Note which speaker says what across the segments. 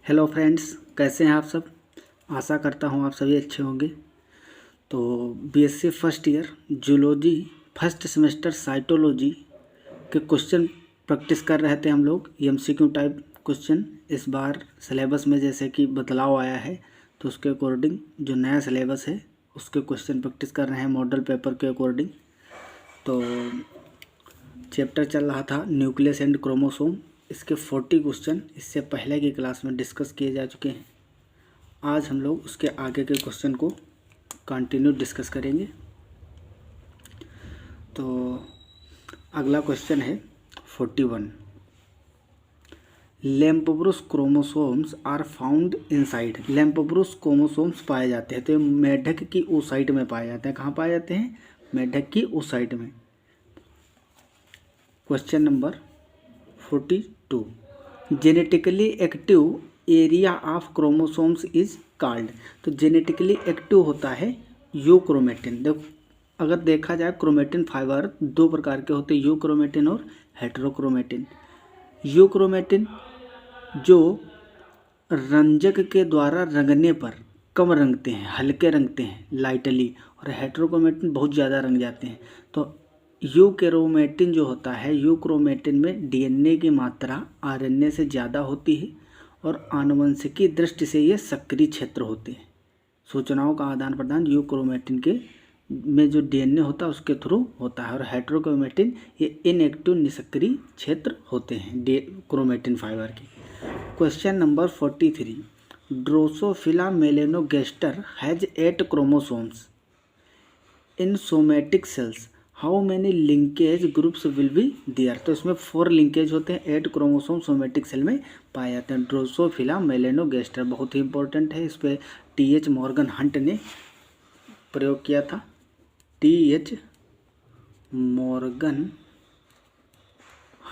Speaker 1: Hello friends, कैसे हैं आप सब। आशा करता हूं आप सभी अच्छे होंगे। तो BSc first year zoology first semester cytology के क्वेश्चन प्रैक्टिस कर रहे थे हम लोग। एमसीक्यू टाइप क्वेश्चन इस बार सिलेबस में जैसे कि बदलाव आया है, तो उसके अकॉर्डिंग जो नया सिलेबस है उसके क्वेश्चन प्रैक्टिस कर रहे हैं मॉडल पेपर के अकॉर्डिंग। तो चैप्टर चल रहा था न्यूक्लियस एंड क्रोमोसोम। इसके 40 क्वेश्चन इससे पहले की क्लास में डिस्कस किए जा चुके हैं। आज हम लोग उसके आगे के क्वेश्चन को कंटिन्यू डिस्कस करेंगे। तो अगला क्वेश्चन है 41। Lampbrush chromosomes are found inside. Lampbrush chromosomes पाए जाते हैं तो ये मेढक की ओसाइट में पाए जाते हैं। कहाँ पाए जाते हैं? मेढक की ओसाइट में। Question number 42। Genetically active area of chromosomes is called. तो जेनेटिकली एक्टिव होता है यूक्रोमेटिन। देखो, अगर देखा जाए क्रोमेटिन फाइबर दो प्रकार के होते हैं, यूक्रोमेटिन और हेटेरोक्रोमेटिन। यूक्रोमेटिन जो रंजक के द्वारा रंगने पर कम रंगते हैं, हल्के रंगते हैं लाइटली, और हेटेरोक्रोमेटिन बहुत ज़्यादा रंग जाते हैं। तो यूक्रोमेटिन जो होता है, यूक्रोमेटिन में डीएनए की मात्रा आरएनए से ज़्यादा होती है और आनुवंशिकी दृष्टि से ये सक्रिय क्षेत्र होते हैं। सूचनाओं का आदान प्रदान यूक्रोमेटिन के में जो डीएनए होता है उसके थ्रू होता है, और हेटेरोक्रोमेटिन ये इनएक्टिव निष्क्रिय क्षेत्र होते हैं क्रोमेटिन फाइबर के। Question number 43। Drosophila melanogaster has 8 chromosomes in somatic cells. How many linkage groups will be there. तो इसमें 4 लिंकेज होते हैं, 8 क्रोमोसोम सोमेटिक सेल में पाए जाते हैं। ड्रोसोफिला मेलेनोगेस्टर बहुत ही इंपॉर्टेंट है। इस पर टी.एच. मॉर्गन हंट ने प्रयोग किया था। टी.एच. मॉर्गन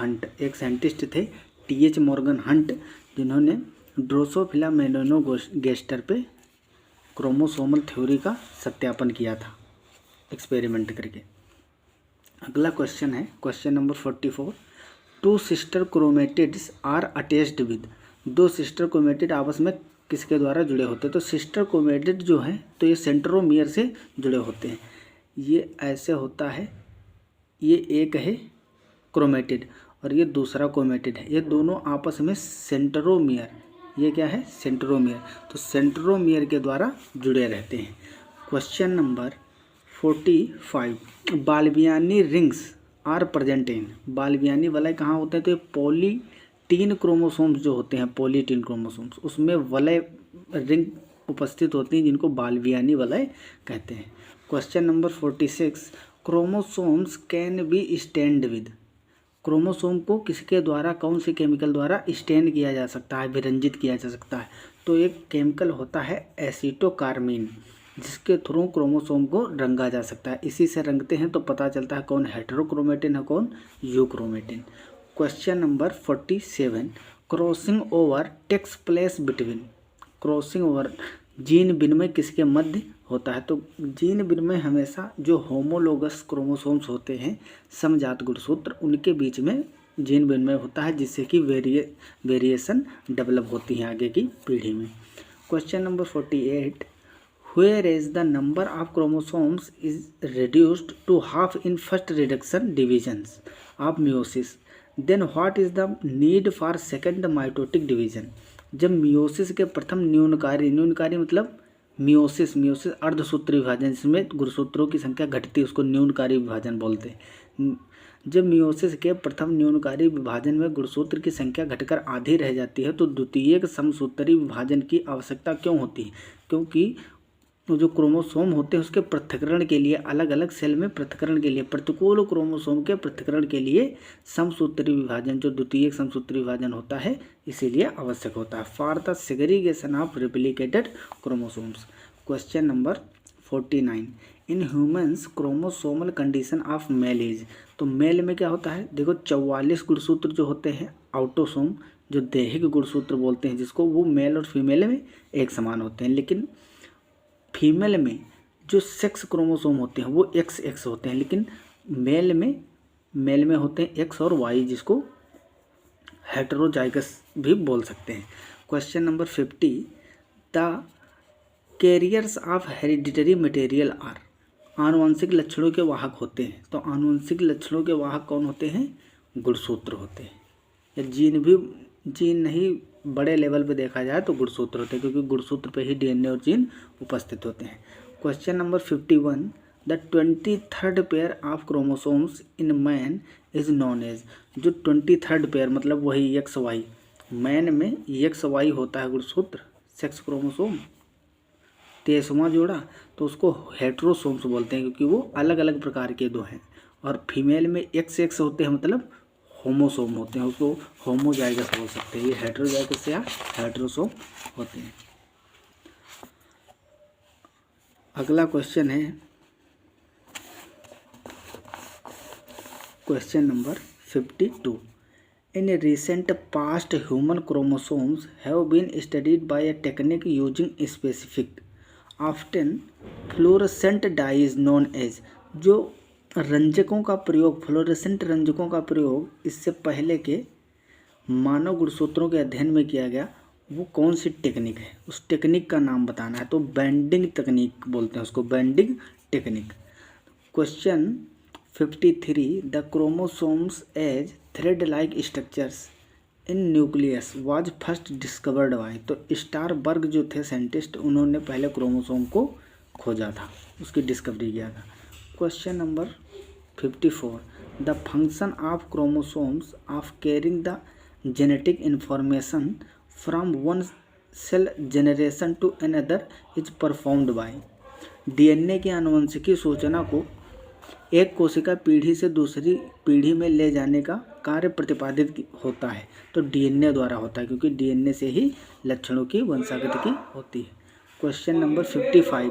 Speaker 1: हंट एक साइंटिस्ट थे, टी.एच. मॉर्गन हंट, जिन्होंने ड्रोसोफिला मेलेनोगेस्टर पे क्रोमोसोमल थ्योरी का सत्यापन किया था एक्सपेरिमेंट करके। अगला क्वेश्चन है question number 44। 2 sister chromatids are attached with. 2 sister chromatid आपस में किसके द्वारा जुड़े होते हैं? तो सिस्टर क्रोमेटिड जो है तो ये सेंट्रोमियर से जुड़े होते हैं। ये ऐसे होता है, ये एक है क्रोमेटिड और ये दूसरा क्रोमेटिड है। ये दोनों आपस में सेंट्रोमियर, ये क्या है? सेंट्रोमियर। तो सेंट्रोमियर के द्वारा जुड़े रहते हैं। Question number 45। Balbiani rings are present in. Balbiani वलय कहाँ होते हैं? तो ये पॉलीटीन क्रोमोसोम्स जो होते हैं, पॉलीटीन क्रोमोसोम्स, उसमें वलय रिंग उपस्थित होती हैं जिनको बाल्बियानी वलय कहते हैं। Question number 46। Chromosomes can be stained with. Chromosome को किसके द्वारा, कौन से केमिकल द्वारा स्टेन किया जा सकता है, विरंजित किया जा सकता है? तो एक केमिकल होता है एसीटोकार्मीन, जिसके थ्रू क्रोमोसोम को रंगा जा सकता है। इसी से रंगते हैं तो पता चलता है कौन हेटेरोक्रोमेटिन है, कौन euchromatin. Question number 47। Crossing over takes place between. Crossing over gene विनिमय किसके मध्य होता है? तो जीन विनिमय हमेशा जो होमोलोगस क्रोमोसोम्स होते हैं, समजात गुणसूत्र, उनके बीच में जीन विनिमय होता है, जिससे कि वेरिएशन डेवलप होती है आगे की पीढ़ी में। Question number 48। Where is the number of chromosomes is reduced to half in first reduction divisions of meiosis, then what is the need for second mitotic division? जब मियोसिस के प्रथम न्यूनकारी मतलब मियोसिस अर्धसूत्री विभाजन, जिसमें गुणसूत्रों की संख्या घटती है, उसको न्यूनकारी विभाजन बोलते हैं। जब मियोसिस के प्रथम न्यूनकारी विभाजन में गुणसूत्र की संख्या घटकर आधी रह जाती है तो द्वितीयक समसूत्री विभाजन की आवश्यकता क्यों होती है? क्योंकि जो क्रोमोसोम होते हैं उसके पृथक्करण के लिए, अलग अलग सेल में पृथक्करण के लिए, प्रतिकूल क्रोमोसोम के पृथक्करण के लिए समसूत्री विभाजन, जो द्वितीयक समसूत्री विभाजन होता है, इसीलिए आवश्यक होता है। For the segregation of replicated chromosomes. Question number 49। In humans chromosomal condition of male is. तो मेल में क्या होता है? देखो, 44 गुणसूत्र जो होते हैं ऑटोसोम, जो दैहिक गुणसूत्र बोलते हैं जिसको, वो मेल और फीमेल में एक समान होते हैं। लेकिन फीमेल में जो सेक्स क्रोमोसोम होते हैं वो XX होते हैं, लेकिन मेल में होते हैं X और Y, जिसको हेटेरोजाइगस भी बोल सकते हैं। Question number 50, the carriers of hereditary material are, आनुवंशिक लक्षणों के वाहक होते हैं। तो आनुवंशिक लक्षणों के वाहक कौन होते हैं? गुणसूत्र होते हैं। या जीन नहीं, बड़े लेवल पे देखा जाए तो गुणसूत्र होते हैं, क्योंकि गुणसूत्र पे ही डीएनए और जीन उपस्थित होते हैं। Question number 51, the 23rd pair of chromosomes in man is known as, जो 23rd पेयर मतलब वही XY, मैन में XY होता है गुणसूत्र, सेक्स क्रोमोसोम 23वां जोड़ा, तो उसको हेट्रोसोम्स बोलते हैं, क्योंकि वो अलग अलग प्रकार के दो हैं। और फीमेल में XX होते हैं, मतलब होमोसोम होते हैं, उसको होमोजाइगस बोल सकते हैं। ये हेट्रोजाइगस या हेट्रोसोम होते हैं। अगला क्वेश्चन है question number 52, in recent past human chromosomes have been studied by a technique using specific often fluorescent dyes known as, जो रंजकों का प्रयोग, फ्लोरोसेंट रंजकों का प्रयोग इससे पहले के मानव गुणसूत्रों के अध्ययन में किया गया, वो कौन सी टेक्निक है? उस टेक्निक का नाम बताना है। तो बेंडिंग तकनीक बोलते हैं उसको, banding technique. Question 53, the chromosomes as thread like structures in nucleus was first discovered by, तो स्टारबर्ग जो थे साइंटिस्ट, उन्होंने पहले क्रोमोसोम को खोजा था, उसकी डिस्कवरी किया था। Question number 54, the function of chromosomes of carrying the genetic information from one cell generation to another is performed by, DNA की आनुवंशिकी सूचना को एक कोशिका पीढ़ी से दूसरी पीढ़ी में ले जाने का कार्य प्रतिपादित होता है, तो डीएनए द्वारा होता है, क्योंकि डीएनए से ही लक्षणों की वंशागति की होती है। Question number 55,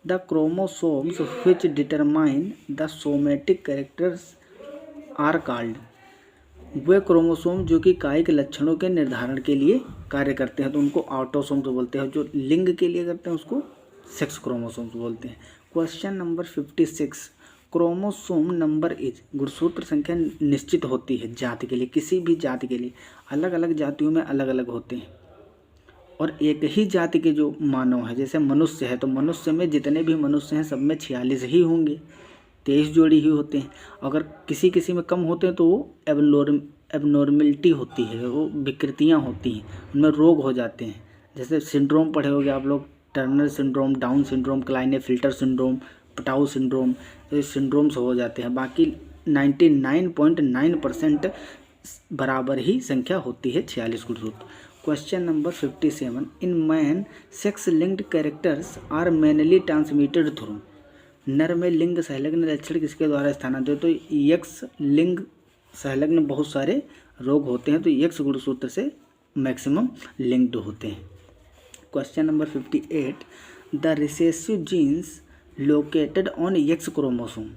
Speaker 1: the chromosomes which determine the somatic characters are called, वे क्रोमोसोम जो कि कायिक लक्षणों के निर्धारण के लिए कार्य करते हैं, तो उनको ऑटोसोम्स बोलते हैं। जो लिंग के लिए करते हैं उसको सेक्स क्रोमोसोम्स बोलते हैं। Question number 56, chromosome number is, गुणसूत्र संख्या निश्चित होती है जाति के लिए, किसी भी जाति के लिए, अलग अलग जातियों में अलग अलग होते हैं। और एक ही जाति के जो मानव है, जैसे मनुष्य है, तो मनुष्य में जितने भी मनुष्य हैं सब में 46 ही होंगे, 23 जोड़ी ही होते हैं। अगर किसी किसी में कम होते हैं तो वो एबनॉर्मलिटी होती है, वो विकृतियाँ होती हैं, उनमें रोग हो जाते हैं। जैसे सिंड्रोम पढ़े होंगे आप लोग, Turner syndrome, Down syndrome, Klinefelter syndrome, Patau syndrome, तो ये सिंड्रोम्स हो जाते हैं। बाकी 99.9% बराबर ही संख्या होती है 46 गुणसूत्र। Question number 57, in man sex linked characters are mainly transmitted through, नर में लिंग संलग्न लक्षण किसके द्वारा स्थानांतरित, तो एक्स लिंग संलग्न बहुत सारे रोग होते हैं, तो एक्स गुणसूत्र से मैक्सिमम लिंक्ड होते हैं। Question number 58, the recessive genes located on X chromosome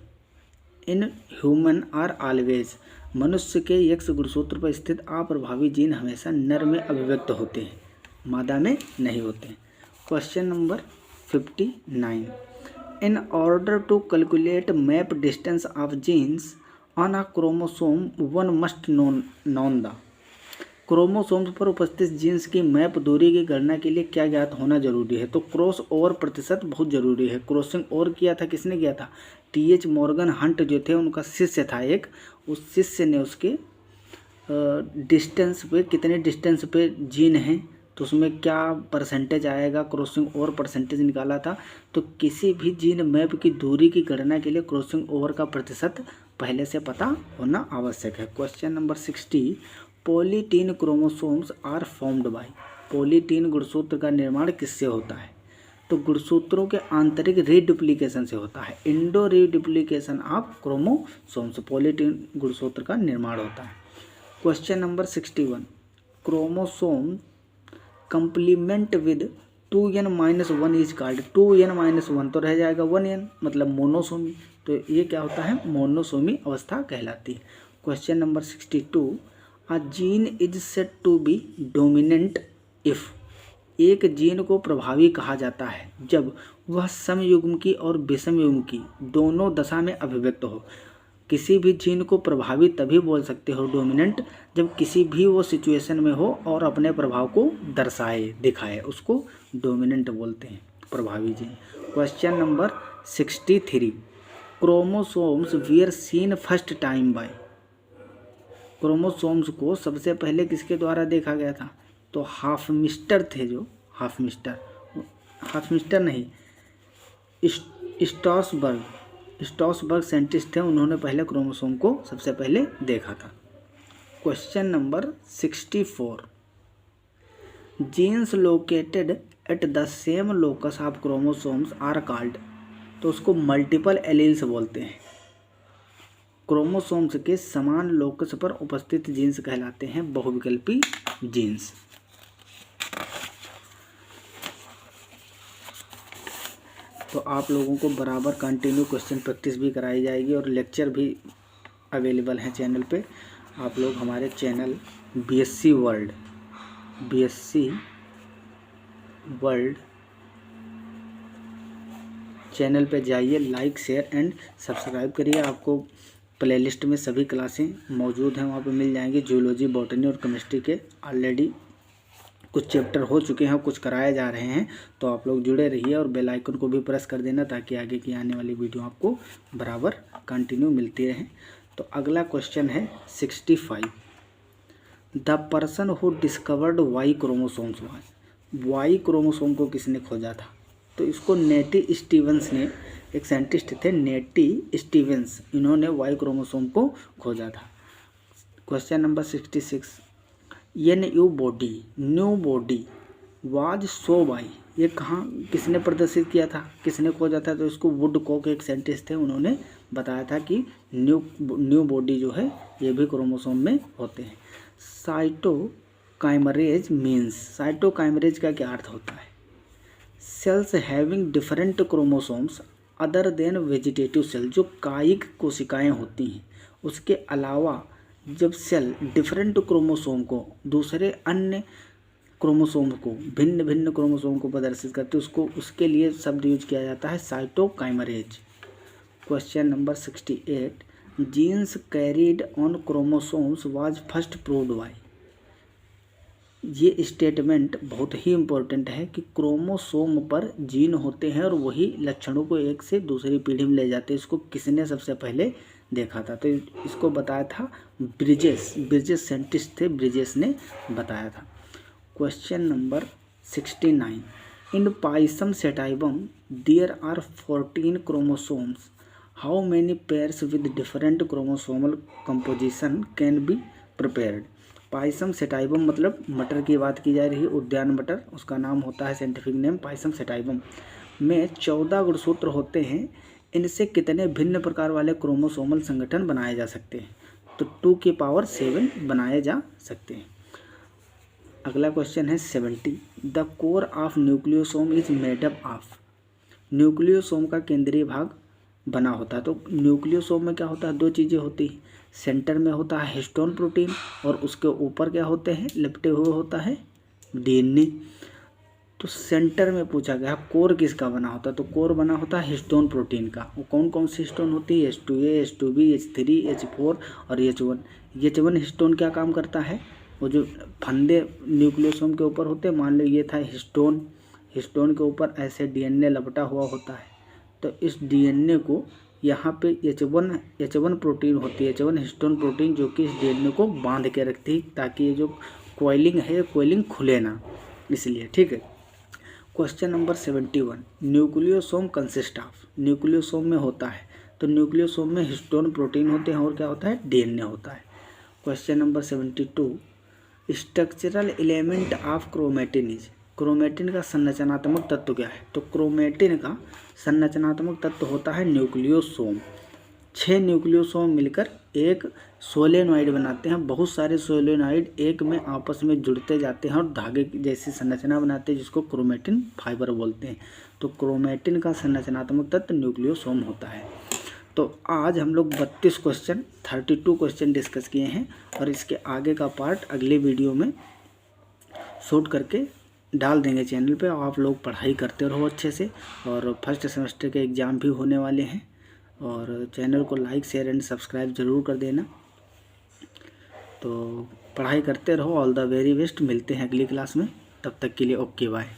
Speaker 1: in human are always, मनुष्य के एक्स गुणसूत्र पर स्थित अप्रभावी जीन हमेशा नर में अभिव्यक्त होते हैं, मादा में नहीं होते हैं। Question number 59, in order to calculate map distance of genes on a chromosome one must known the, chromosomes पर उपस्थित जीन्स की मैप दूरी की गणना के लिए क्या ज्ञात होना जरूरी है, तो क्रॉस ओवर प्रतिशत बहुत जरूरी है। क्रॉसिंग ओवर किया था, किसने किया था? TH मॉर्गन हंट जो थे, उनका शिष्य था एक, उस शिष्य ने उसके डिस्टेंस पे, कितने डिस्टेंस पे जीन हैं, तो उसमें क्या परसेंटेज आएगा, क्रॉसिंग ओवर परसेंटेज निकाला था। तो किसी भी जीन मैप की दूरी की गणना के लिए क्रॉसिंग ओवर का प्रतिशत पहले से पता होना आवश्यक है। Question number 60, polytene chromosomes are formed by, polytene गुणसूत्र का निर्माण किससे होता है, तो गुणसूत्रों के आंतरिक रीडुप्लीकेशन से होता है, Indo reduplication of chromosomes, polytene गुणसूत्र का निर्माण होता है। Question number 61, chromosome complement with 2n-1 is called, 2n-1 तो रह जाएगा 1n, मतलब मोनोसोमी, तो ये क्या होता है? मोनोसोमी अवस्था कहलाती है। Question number 62, a gene is said to be dominant if, एक जीन को प्रभावी कहा जाता है जब वह समयुग्म की और विषम युग्म की दोनों दशा में अभिव्यक्त हो। किसी भी जीन को प्रभावी तभी बोल सकते हो डोमिनेंट जब किसी भी वो सिचुएशन में हो और अपने प्रभाव को दर्शाए दिखाए, उसको डोमिनेंट बोलते हैं, प्रभावी gene. Question number 63, chromosomes were seen first time by. Chromosomes को सबसे पहले किसके द्वारा देखा गया था? तो हाफमिस्टर थे, जो हाफमिस्टर नहीं, स्ट्रॉसबर्ग साइंटिस्ट थे, उन्होंने पहले क्रोमोसोम को सबसे पहले देखा था। Question number 64, genes located at the same locus of chromosomes are called. तो उसको मल्टीपल एलील्स बोलते हैं। क्रोमोसोम्स के समान लोकस पर उपस्थित जीन्स कहलाते हैं बहुविकल्पी जीन्स। तो आप लोगों को बराबर कंटिन्यू क्वेश्चन प्रैक्टिस भी कराई जाएगी और लेक्चर भी अवेलेबल हैं चैनल पे। आप लोग हमारे चैनल बीएससी वर्ल्ड चैनल पे जाइए, लाइक शेयर एंड सब्सक्राइब करिए। आपको प्लेलिस्ट में सभी क्लासें मौजूद हैं, वहाँ पे मिल जाएंगी। जूलॉजी, बॉटनी और केमिस्ट्री के ऑलरेडी कुछ चैप्टर हो चुके हैं, कुछ कराए जा रहे हैं। तो आप लोग जुड़े रहिए और बेल आइकन को भी प्रेस कर देना ताकि आगे की आने वाली वीडियो आपको बराबर कंटिन्यू मिलती रहे। तो अगला क्वेश्चन है 65, the person who discovered Y chromosomes was. Y chromosome को किसने खोजा था? तो इसको नेटी स्टीवंस ने, एक साइंटिस्ट थे नेटी स्टीवंस, इन्होंने वाई क्रोमोसोम को खोजा था। Question number 66, nu body was show by. ये कहाँ किसने प्रदर्शित किया था, किसने खोजा था? तो इसको वुडकॉक एक साइंटिस्ट थे, उन्होंने बताया था कि न्यू बॉडी जो है ये भी क्रोमोसोम में होते हैं। साइटोकाइमरेज मीन्स, साइटोकाइमरेज का क्या अर्थ होता है? Cells having different chromosomes other than vegetative cell, जो कायिक कोशिकाएं होती हैं उसके अलावा जब सेल डिफरेंट क्रोमोसोम को, दूसरे अन्य क्रोमोसोम को, भिन्न भिन्न क्रोमोसोम को प्रदर्शित करते उसको, उसके लिए शब्द यूज किया जाता है साइटोकाइमरेज। Question number 68, genes carried on chromosomes was first proved by. ये स्टेटमेंट बहुत ही इम्पोर्टेंट है कि क्रोमोसोम पर जीन होते हैं और वही लक्षणों को एक से दूसरी पीढ़ी में ले जाते हैं। इसको किसने सबसे पहले देखा था? तो इसको बताया था ब्रिजेस साइंटिस्ट थे, ब्रिजेस ने बताया था। Question number 69, in Pisum sativum there are 14 chromosomes, how many pairs with different chromosomal composition can be prepared. Pisum sativum मतलब मटर की बात की जा रही है, उद्यान मटर, उसका नाम होता है साइंटिफिक नेम पाइसम सेटाइवम, में 14 गुणसूत्र होते हैं। इनसे कितने भिन्न प्रकार वाले क्रोमोसोमल संगठन बनाए जा सकते हैं? तो 2 की पावर 7 बनाए जा सकते हैं। अगला क्वेश्चन है 70, the core of nucleosome is made up of. Nucleosome का केंद्रीय भाग बना होता है। तो न्यूक्लियोसोम में क्या होता है? 2 चीज़ें होती हैं, सेंटर में होता है हिस्टोन प्रोटीन और उसके ऊपर क्या होते हैं? लिपटे हुए होता है डीएनए। तो सेंटर में पूछा गया कोर किसका बना होता है? तो कोर बना होता है हिस्टोन प्रोटीन का। वो कौन कौन सी हिस्टोन होती है? H2A, H2B, H3, H4 और H1। H1 हिस्टोन क्या काम करता है? वो जो फंदे न्यूक्लियोसोम के ऊपर होते हैं, मान लो ये था हिस्टोन के ऊपर ऐसे डीएनए लपटा हुआ होता है। तो इस डीएनए को यहाँ पे H1 प्रोटीन होती है, H1 हिस्टोन प्रोटीन, जो कि इस डीएनए को बांध के रखती है ताकि ये जो कोइलिंग है, कोइलिंग खुले ना, इसलिए। ठीक है। Question number 71, nucleosome consist of. Nucleosome में होता है, तो न्यूक्लियोसोम में हिस्टोन प्रोटीन होते हैं और क्या होता है? डीएनए होता है। Question number 72, structural element of chromatin is. Chromatin का संरचनात्मक तत्व क्या है? तो क्रोमेटिन का संरचनात्मक तत्व होता है न्यूक्लियोसोम। 6 न्यूक्लियोसोम मिलकर एक सोलेनॉइड बनाते हैं। बहुत सारे सोलेनॉइड एक में आपस में जुड़ते जाते हैं और धागे जैसी संरचना बनाते हैं, जिसको क्रोमेटिन फाइबर बोलते हैं। तो क्रोमेटिन का संरचनात्मक तत्व न्यूक्लियोसोम होता है। तो आज हम लोग 32 क्वेश्चन डिस्कस किए हैं और इसके आगे का पार्ट अगले वीडियो में शूट करके डाल देंगे चैनल पे। आप लोग पढ़ाई करते रहो अच्छे से, और फर्स्ट सेमेस्टर के एग्ज़ाम भी होने वाले हैं और चैनल को लाइक शेयर एंड सब्सक्राइब ज़रूर कर देना। तो पढ़ाई करते रहो। All the very best. मिलते हैं अगली क्लास में, तब तक के लिए ओके बाय।